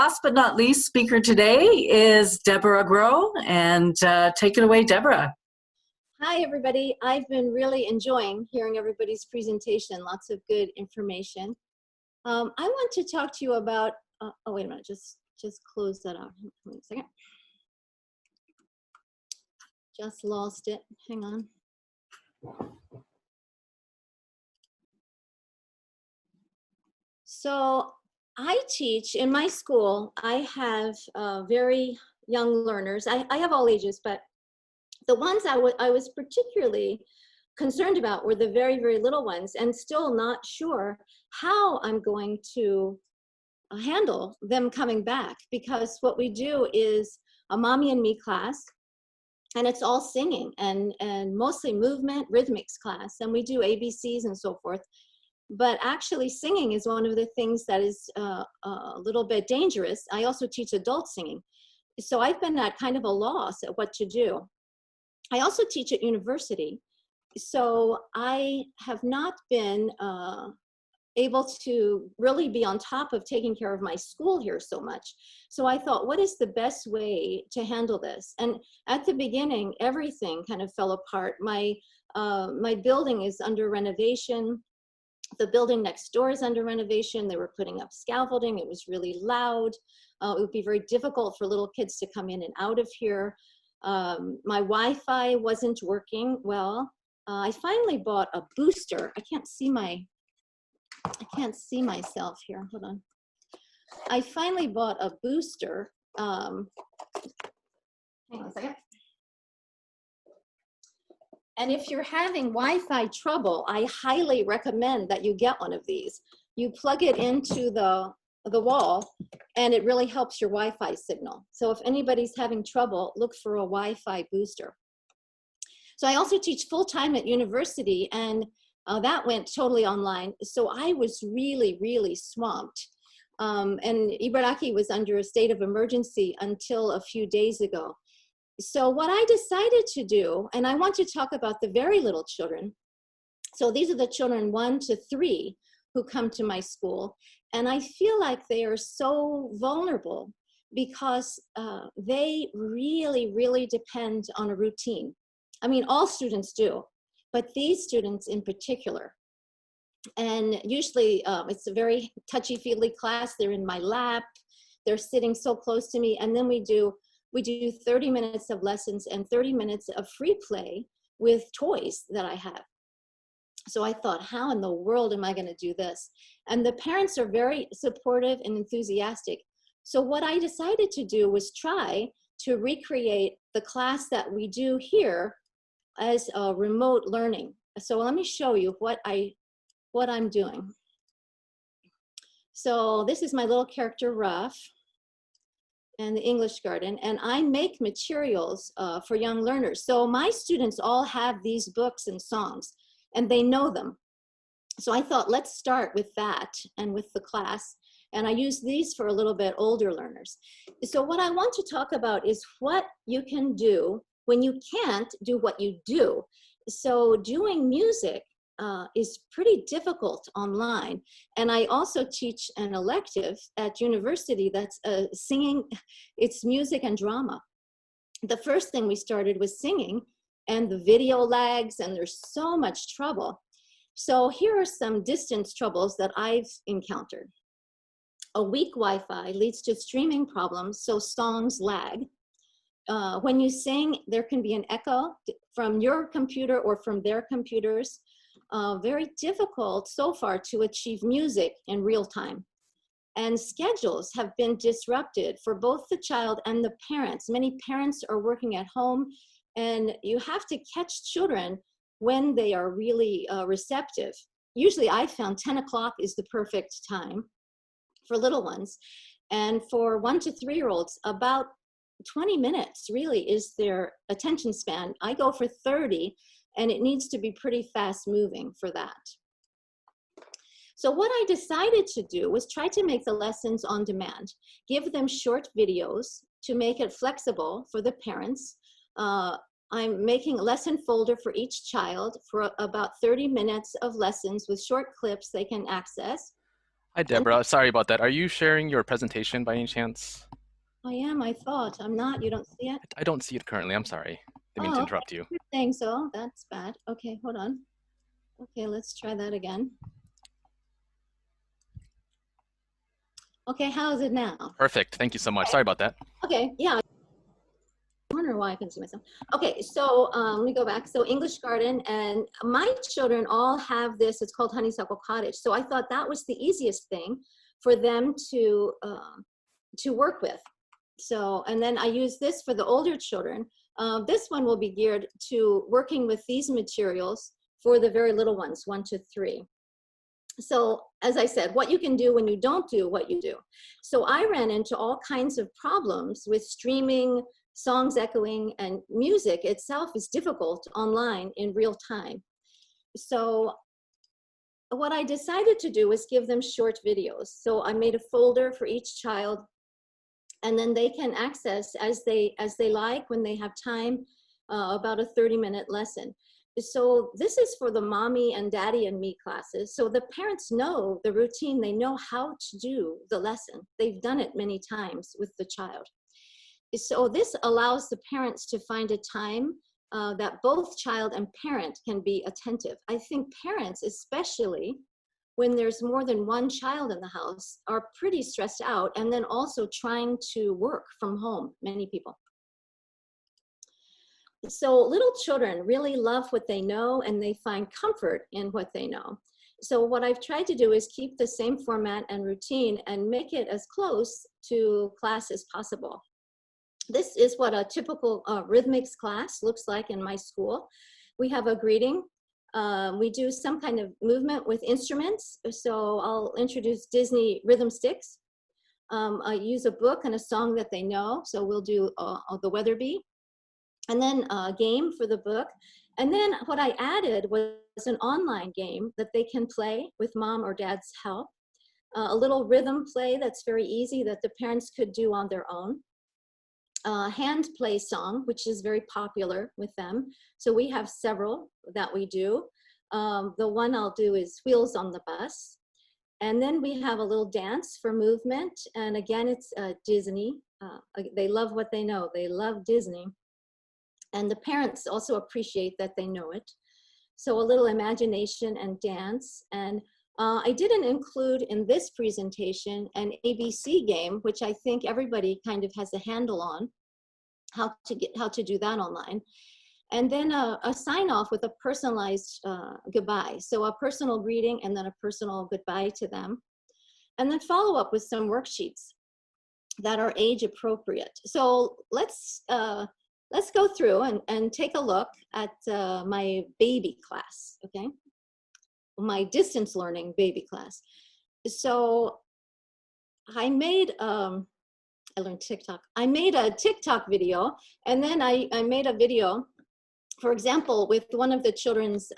last but not least speaker today is Deborah Grow, and take it away, Deborah. Hi, everybody. I've been really enjoying hearing everybody's presentation. Lots of good information. I want to talk to you about, oh, wait a minute, just close that out. Wait a second. Just lost it. Hang on. So I teach in my school. I have very young learners. I have all ages, but the ones I was particularly concerned about were the very, very little ones, and still not sure how I'm going to handle them coming back, because what we do is a mommy and me class, and it's all singing and mostly movement, rhythmics class, and we do ABCs and so forth. But actually singing is one of the things that is a little bit dangerous. I also teach adult singing. So I've been at kind of a loss at what to do. I also teach at university. So I have not been able to really be on top of taking care of my school here so much. So I thought, what is the best way to handle this? And at the beginning, everything kind of fell apart. My building is under renovation. The building next door is under renovation. They were putting up scaffolding. It was really loud. It would be very difficult for little kids to come in and out of here. My Wi-Fi wasn't working well. I finally bought a booster. I can't see myself here. Hold on. I finally bought a booster. Hang on a second. And if you're having Wi-Fi trouble, I highly recommend that you get one of these. You plug it into the wall, and it really helps your Wi-Fi signal. So if anybody's having trouble, look for a Wi-Fi booster. So I also teach full-time at university, and that went totally online. So I was really, really swamped. And Ibaraki was under a state of emergency until a few days ago. So what I decided to do, and I want to talk about the very little children. So these are the children 1 to 3 who come to my school. And I feel like they are so vulnerable because they really, really depend on a routine. I mean, all students do, but these students in particular. And usually it's a very touchy-feely class. They're in my lap. They're sitting so close to me. And then we do 30 minutes of lessons and 30 minutes of free play with toys that I have. So I thought, how in the world am I going to do this? And the parents are very supportive and enthusiastic. So what I decided to do was try to recreate the class that we do here as a remote learning. So let me show you what I'm doing. So this is my little character, Ruff, and the English garden, and I make materials for young learners. So my students all have these books and songs, and they know them. So I thought, let's start with that and with the class, and I use these for a little bit older learners. So what I want to talk about is what you can do when you can't do what you do. So doing music is pretty difficult online. And I also teach an elective at university that's singing. It's music and drama. The first thing we started was singing, and the video lags, and there's so much trouble. So here are some distance troubles that I've encountered. A weak Wi-Fi leads to streaming problems, so songs lag. When you sing, there can be an echo from your computer or from their computers. Very difficult so far to achieve music in real time. And schedules have been disrupted for both the child and the parents. Many parents are working at home, and you have to catch children when they are really receptive. Usually I found 10 o'clock is the perfect time for little ones. And for 1 to 3-year-olds, about 20 minutes really is their attention span. I go for 30, and it needs to be pretty fast moving for that. So what I decided to do was try to make the lessons on demand, give them short videos to make it flexible for the parents. I'm making a lesson folder for each child for about 30 minutes of lessons with short clips they can access. Hi, And Deborah. Sorry about that. Are you sharing your presentation by any chance? I am, I thought. I'm not. You don't see it? I don't see it currently. I'm sorry. Didn't mean to Oh, okay. interrupt you. You're saying so. That's bad. Okay, hold on. Okay, let's try that again. Okay, how is it now? Perfect. Thank you so much. Sorry about that. Okay, yeah. I wonder why I can see myself. Okay, so let me go back. So English Garden, and my children all have this. It's called Honeysuckle Cottage. So I thought that was the easiest thing for them to work with. So, and then I use this for the older children. This one will be geared to working with these materials for the very little ones, 1 to 3. So as I said, what you can do when you don't do what you do. So I ran into all kinds of problems with streaming, songs echoing, and music itself is difficult online in real time. So what I decided to do was give them short videos. So I made a folder for each child, and then they can access as they like when they have time, about a 30-minute lesson. So this is for the mommy and daddy and me classes. So the parents know the routine, they know how to do the lesson. They've done it many times with the child. So this allows the parents to find a time that both child and parent can be attentive. I think parents, especially when there's more than one child in the house, are pretty stressed out, and then also trying to work from home, many people. So little children really love what they know, and they find comfort in what they know. So what I've tried to do is keep the same format and routine and make it as close to class as possible. This is what a typical rhythmics class looks like in my school. We have a greeting. We do some kind of movement with instruments. So I'll introduce Disney rhythm sticks. I use a book and a song that they know. So we'll do the Weather Bee, and then a game for the book. And then what I added was an online game that they can play with mom or dad's help. A little rhythm play that's very easy that the parents could do on their own. Hand play song, which is very popular with them. So we have several that we do. The one I'll do is Wheels on the Bus. And then we have a little dance for movement. And again, it's Disney. They love what they know. They love Disney. And the parents also appreciate that they know it. So a little imagination and dance. And I didn't include in this presentation an ABC game, which I think everybody kind of has a handle on how to do that online. And then a sign off with a personalized goodbye. So a personal greeting and then a personal goodbye to them. And then follow up with some worksheets that are age appropriate. So let's go through and take a look at my baby class, okay? My distance learning baby class. So I made, I learned TikTok. I made a TikTok video, and then I made a video, for example, with one of the children's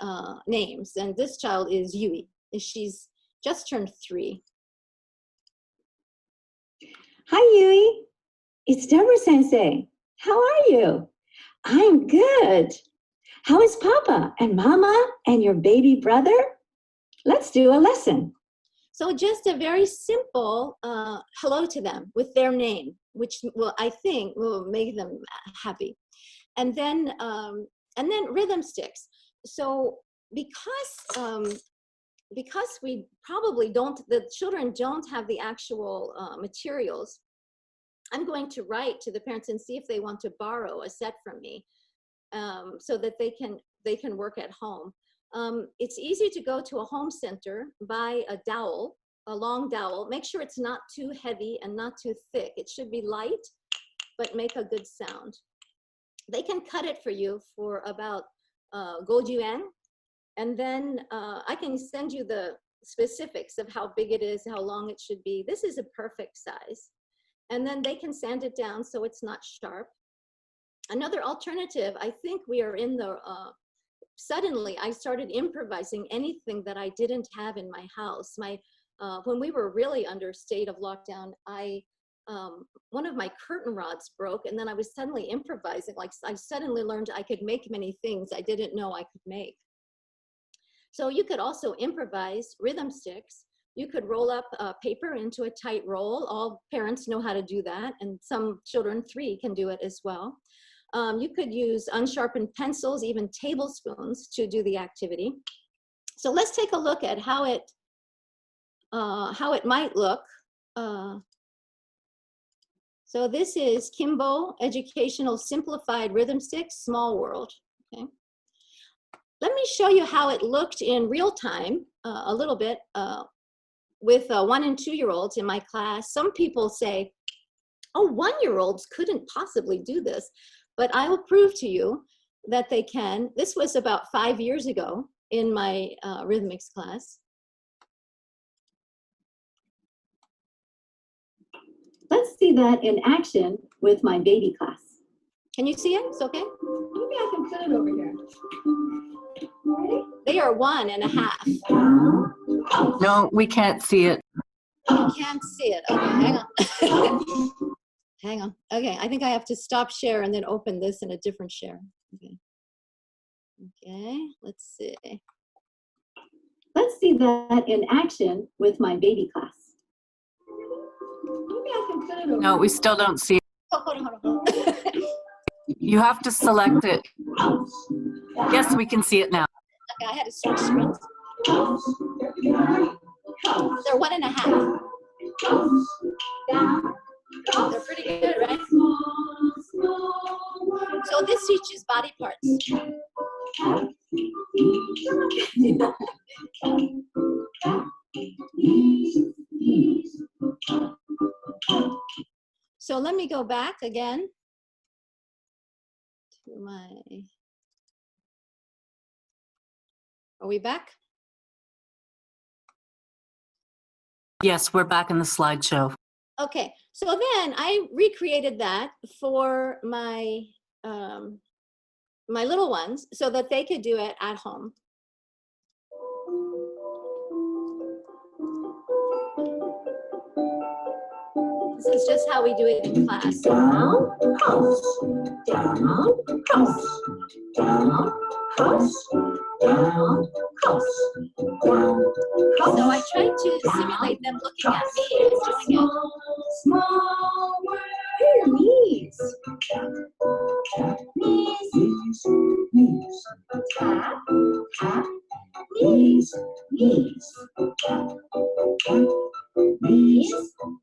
names, and this child is Yui. She's just turned 3. Hi, Yui. It's Deborah Sensei. How are you? I'm good. How is Papa and Mama and your baby brother? Let's do a lesson. So just a very simple hello to them with their name, which I think will make them happy. And then rhythm sticks. So because we probably the children don't have the actual materials, I'm going to write to the parents and see if they want to borrow a set from me, so that they can work at home. It's easy to go to a home center, buy a dowel, a long dowel. Make sure it's not too heavy and not too thick. It should be light, but make a good sound. They can cut it for you for about 50 yen. And then I can send you the specifics of how big it is, how long it should be. This is a perfect size. And then they can sand it down so it's not sharp. Another alternative, I think we are in the, suddenly I started improvising anything that I didn't have in my house. When we were really under state of lockdown, one of my curtain rods broke, and then I was suddenly improvising. Like I suddenly learned I could make many things I didn't know I could make. So you could also improvise rhythm sticks. You could roll up paper into a tight roll. All parents know how to do that, and some children, 3, can do it as well. You could use unsharpened pencils, even tablespoons, to do the activity. So let's take a look at how it might look. So this is Kimbo Educational Simplified Rhythm Stick, Small World. Okay. Let me show you how it looked in real time a little bit with 1- and 2-year-olds in my class. Some people say, oh, 1-year-olds couldn't possibly do this, but I will prove to you that they can. This was about 5 years ago in my rhythmics class. Let's see that in action with my baby class. Can you see it? It's okay? Maybe I can put it over here. Ready? They are 1 1/2. No, we can't see it. You can't see it. Okay, hang on. Hang on. Okay, I think I have to stop share and then open this in a different share. Okay. Okay, let's see. Let's see that in action with my baby class. Maybe I can put it over No, we still don't see it. Oh, hold on, hold on. You have to select it. Yes, we can see it now. Okay, I had to switch screens. They're 1 1/2. They're pretty good, right? So this teaches body parts. So let me go back again to my, are we back? Yes, we're back in the slideshow. Okay, so then I recreated that for my my little ones so that they could do it at home. This is just how we do it in class. Down, house, down, house, down, house, down, house, down, house. So I tried to simulate them looking at me and doing it. Small world. Your knees. Knees, knees. Tap, tap, knees, knees. Knees,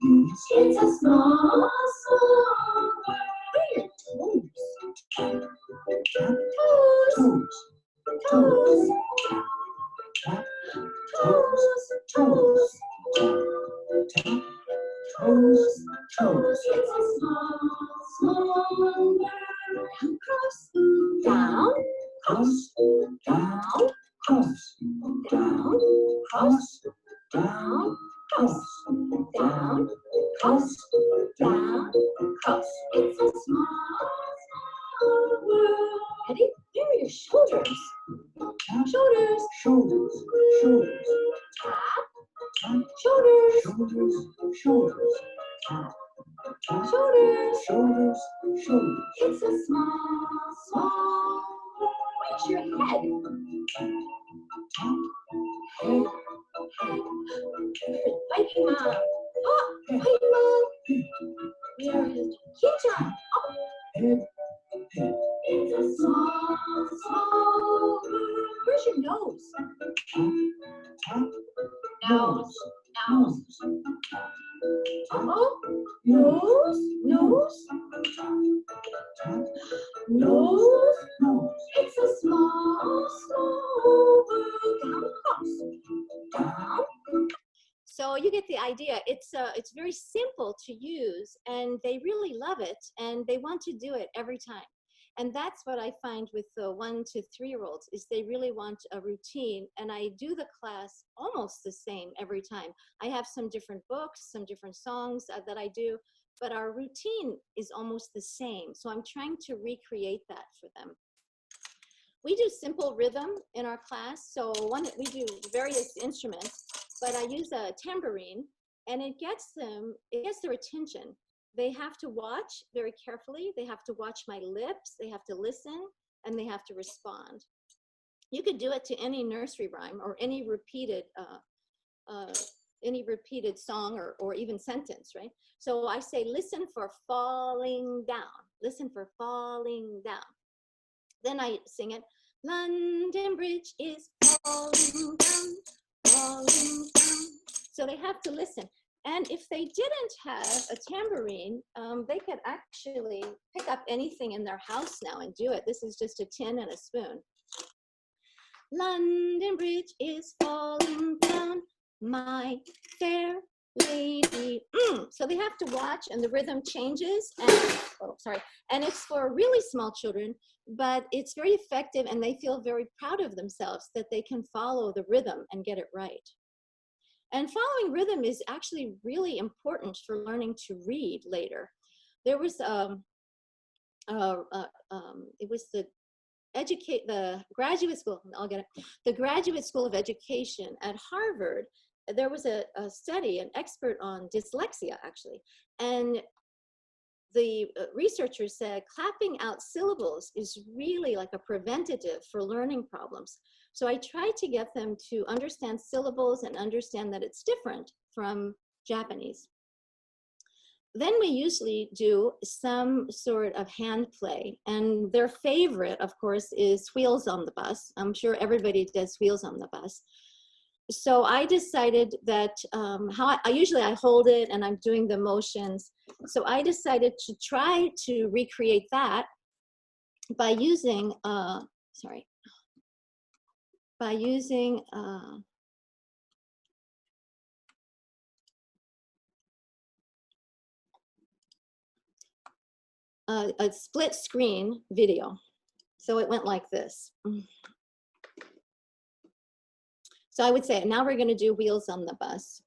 knees. It's a small, small world. Toes, toes, toes, toes, toes, toes. It's a small, small world. Cross, down, cross, down, cross, down, cross, down, cross, down, cross, down, cross. It's a small, small world. Ready? Here are your shoulders. Shoulders. Shoulders. Shoulders. Tap. Shoulders. Shoulders. Shoulders. Tap. Shoulders. Shoulders. Shoulders. It's a small, small world. Where's your head? Head. Head. Biting mom. Oh, biting mom. There is Kita. Oh. Head. Head. It's a small, small world. Where's your nose? Nose. Nose. Oh, nose, nose. Nose, nose. It's a small, small world. Down, down. So you get the idea. It's very simple to use, and they really love it, and they want to do it every time. And that's what I find with the 1 to 3-year-olds is they really want a routine, and I do the class almost the same every time. I have some different books, some different songs that I do, but our routine is almost the same. So I'm trying to recreate that for them. We do simple rhythm in our class. So we do various instruments, but I use a tambourine, and it gets their attention. They have to watch very carefully. They have to watch my lips. They have to listen, and they have to respond. You could do it to any nursery rhyme or any repeated any repeated song or even sentence, right? So I say, listen for falling down, listen for falling down. Then I sing it, London Bridge is falling down, falling down. So they have to listen. And if they didn't have a tambourine, they could actually pick up anything in their house now and do it. This is just a tin and a spoon. London Bridge is falling down, my fair lady. So they have to watch, and the rhythm changes. And and it's for really small children, but it's very effective, and they feel very proud of themselves that they can follow the rhythm and get it right. And following rhythm is actually really important for learning to read later. There was it was the graduate school. The Graduate School of Education at Harvard. There was a study, an expert on dyslexia actually, and the researchers said clapping out syllables is really like a preventative for learning problems. So I tried to get them to understand syllables and understand that it's different from Japanese. Then we usually do some sort of hand play, and their favorite, of course, is Wheels on the Bus. I'm sure everybody does Wheels on the Bus. So I decided that I usually hold it and I'm doing the motions. So I decided to try to recreate that by using a split screen video. So it went like this. So I would say, now we're going to do Wheels on the Bus.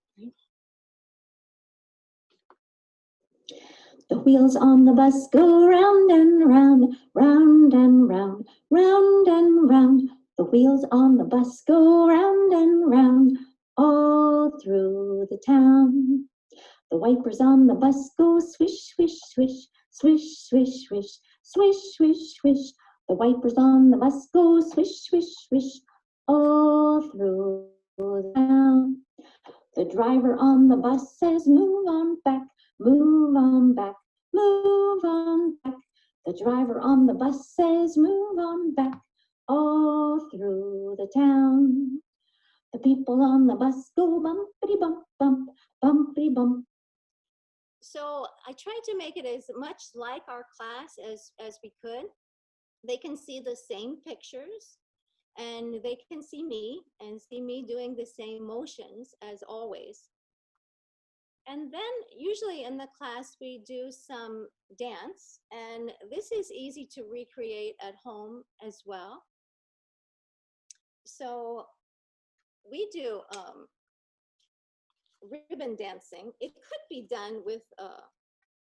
The wheels on the bus go round and round, round and round, round and round. The wheels on the bus go round and round, all through the town. The wipers on the bus go swish, swish, swish, swish, swish, swish, swish, swish, swish. The wipers on the bus go swish, swish, swish, all through the town. The driver on the bus says, move on back, move on back, move on back. The driver on the bus says, move on back, all through the town. The people on the bus go bumpity bump, bump, bumpity bump. So I tried to make it as much like our class as we could. They can see the same pictures, and they can see me and see me doing the same motions as always. And then usually in the class we do some dance, and this is easy to recreate at home as well. So we do ribbon dancing. It could be done with a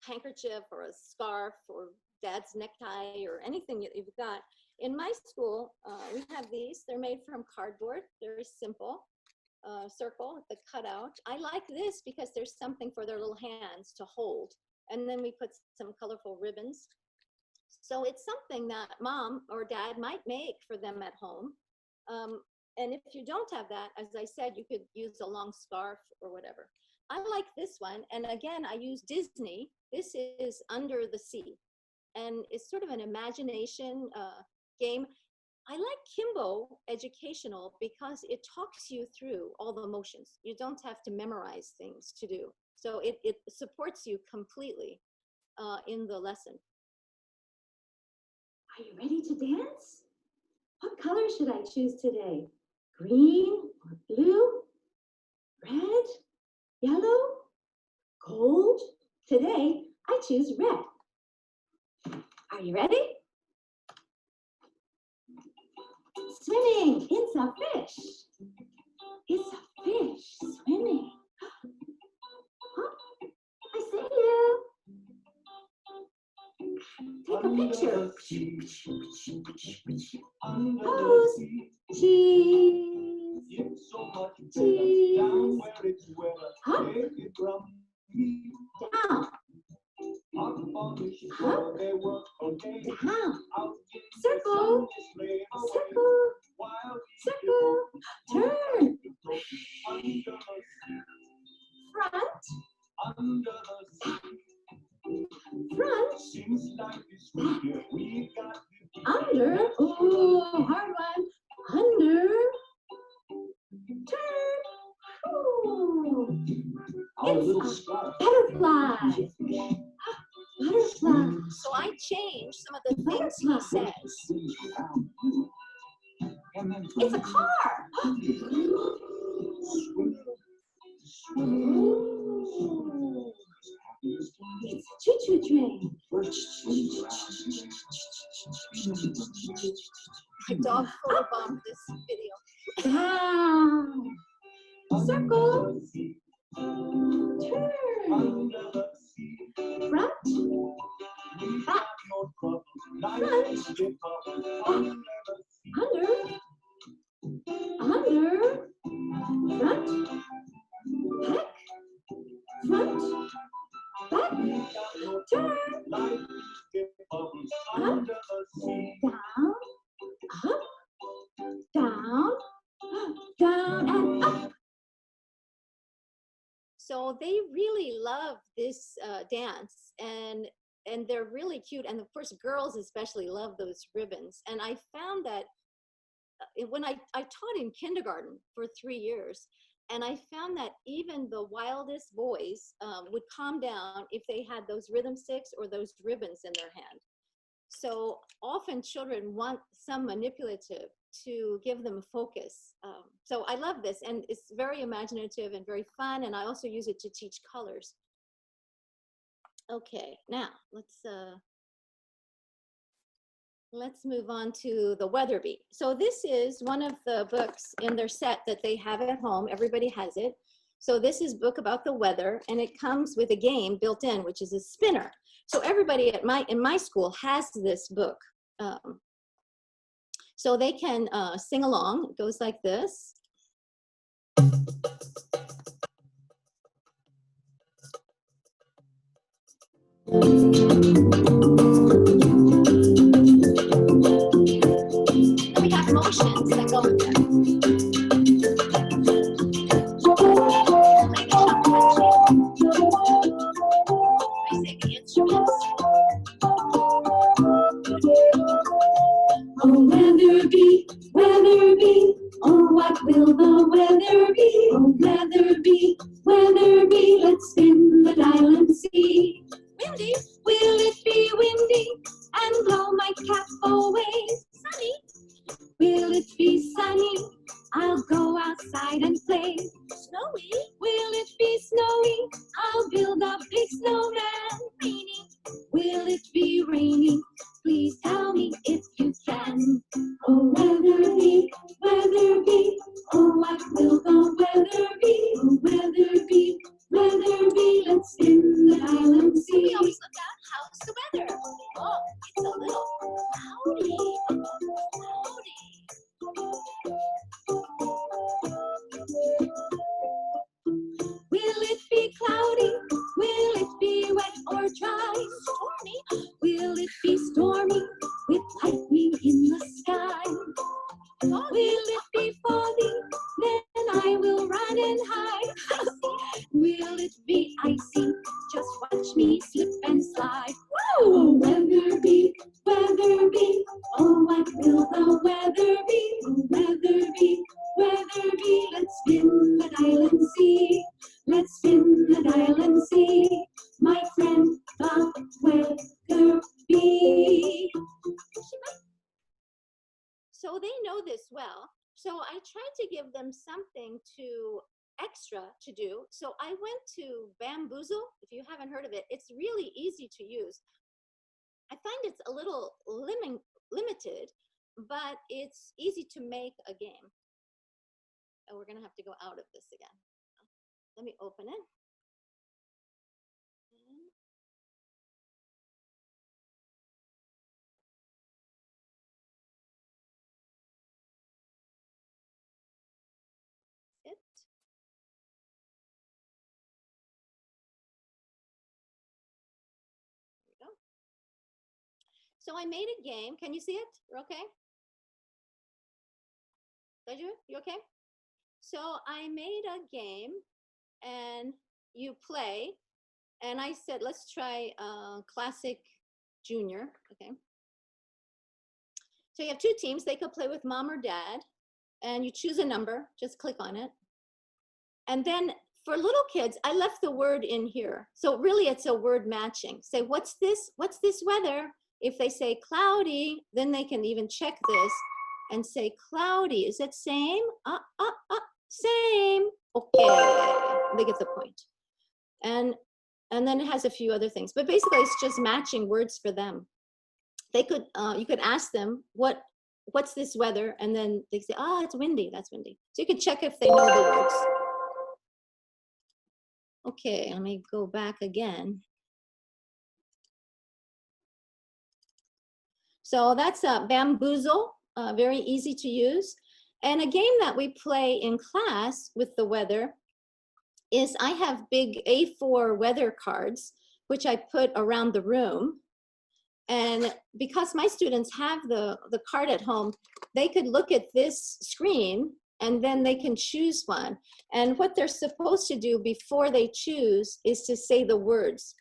handkerchief or a scarf or dad's necktie or anything you've got. In my school, we have these. They're made from cardboard. They're simple. Circle with the cutout. I like this because there's something for their little hands to hold. And then we put some colorful ribbons. So it's something that mom or dad might make for them at home. And if you don't have that, as I said, you could use a long scarf or whatever. I like this one. And again, I use Disney. This is Under the Sea. And it's sort of an imagination game. I like Kimbo Educational because it talks you through all the motions. You don't have to memorize things to do. So it supports you completely in the lesson. Are you ready to dance? What color should I choose today? Green or blue? Red? Yellow? Gold? Today, I choose red. Are you ready? Swimming, it's a fish. It's a fish swimming. Huh? I see you. Take a picture. Pose. Cheese. Cheese. Hop. Down. Up, down, circle, circle, circle, turn. under, oh, hard one, under, turn, ooh. It's a butterfly. Butterfly. So I changed some of the things he says. It's a car. It's a choo-choo train. My dog photobombed this video. Down. Circle. Turn. Front. Back. Front. Under. Under. Front. Back. Front. Back. Turn. Up. Down. Up. Down. Down and up. So they really love this dance, and they're really cute. And of course, girls especially love those ribbons. And I found that when I taught in kindergarten for 3 years, and I found that even the wildest boys would calm down if they had those rhythm sticks or those ribbons in their hand. So often children want some manipulative to give them focus. So I love this, and it's very imaginative and very fun, and I also use it to teach colors. Okay, now let's move on to the Weatherby. So this is one of the books in their set that they have at home. Everybody has it. So this is a book about the weather, and it comes with a game built in, which is a spinner. So everybody in my school has this book. So they can sing along. It goes like this. Then we have motions that go with that. I say the instruments. Oh, Weatherby, Weatherby, oh, what will the weather be? Oh, Weatherby, Weatherby, let's spin the dial and see. Windy, Will it be windy and blow my cap away? sunny, Will it be sunny? I'll go outside and play. snowy, Will it be snowy? I'll build a big snowman. rainy, Will it be rainy? Please tell me if you can. Oh, Weatherby, Weatherby, oh, what will the weather be? Oh, Weatherby, Weatherby, let's spin the dial and see. we always look at how's the weather. Oh, it's a little cloudy, Will it be cloudy? Will it be wet or dry? stormy, Will it be stormy with lightning in the sky? Will it be foggy? Then I will run and hide. Will it be icy? Just watch me slip and slide. Whoa! Weatherby, Weatherby, oh, what will the weather be? Oh, Weatherby, Weatherby, let's spin the dial and see. Let's spin the dial and see, my friend, the Weatherby. So they know this well. So I tried to give them something extra to do. So I went to Bamboozle. If you haven't heard of it, it's really easy to use. I find it's a little limited, but it's easy to make a game. And we're gonna have to go out of this again. Let me open it. It. There we go. So I made a game. Can you see it? You're okay? You okay? So I made a game, and you play, and I said, let's try classic junior, okay? So you have two teams. They could play with mom or dad, and you choose a number. Just click on it. And then for little kids, I left the word in here. So really it's a word matching. Say, what's this? What's this weather? If they say cloudy, then they can even check this and say cloudy. Is it same? Same. Okay, they get the point. And then it has a few other things, but basically it's just matching words for them. They could, you could ask them, what's this weather? And then they say, oh, it's windy, that's windy. So you could check if they know the words. Okay, let me go back again. So that's a Bamboozle, very easy to use. And a game that we play in class with the weather is I have big A4 weather cards, which I put around the room. And because my students have the card at home, they could look at this screen and then they can choose one. And what they're supposed to do before they choose is to say the words.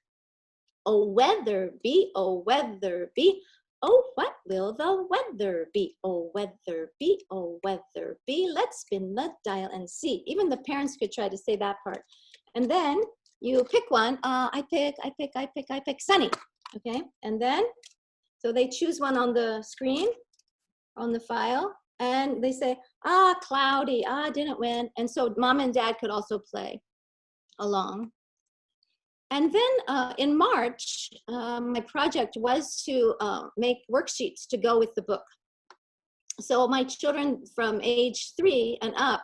Oh, weather be, oh, weather be. Oh, what will the weather be? Oh, weather be, oh, weather be. Let's spin the dial and see. Even the parents could try to say that part. And then you pick one. I pick sunny. Okay, and then, so they choose one on the screen, on the file, and they say, cloudy, didn't win. And so mom and dad could also play along. And then in March, my project was to make worksheets to go with the book. So my children from age 3 and up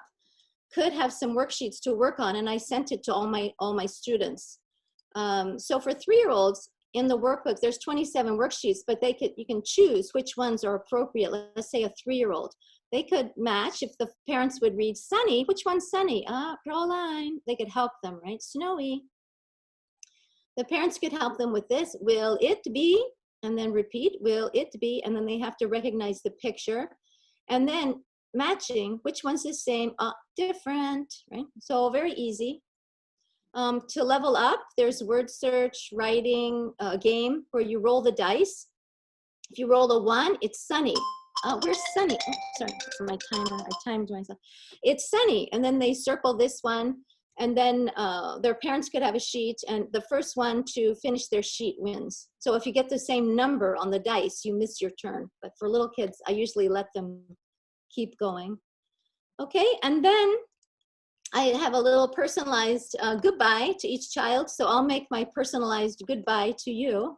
could have some worksheets to work on, and I sent it to all my students. So for 3-year-olds, in the workbook, there's 27 worksheets, but you can choose which ones are appropriate. Let's say a 3-year-old. They could match if the parents would read sunny. Which one's sunny? Draw a line. They could help them, right? Snowy. The parents could help them with this. Will it be? And then repeat, will it be? And then they have to recognize the picture. And then matching, which one's the same? Different, right? So very easy. To level up, there's word search, writing, game where you roll the dice. If you roll a 1, it's sunny. Where's sunny? Oh, sorry, it's my timer. I timed myself. It's sunny, and then they circle this one, and then their parents could have a sheet, and the first one to finish their sheet wins. So if you get the same number on the dice, you miss your turn. But for little kids, I usually let them keep going. Okay, and then I have a little personalized goodbye to each child. So I'll make my personalized goodbye to you.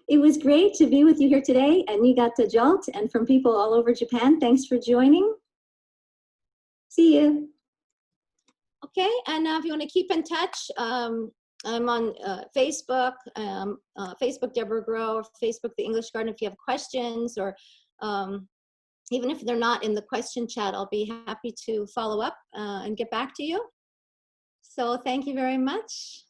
It was great to be with you here today at Niigata JALT and from people all over Japan. Thanks for joining. See you. Okay, and if you want to keep in touch, I'm on Facebook, Facebook Deborah Grow, or Facebook The English Garden. If you have questions, or even if they're not in the question chat, I'll be happy to follow up and get back to you. So thank you very much.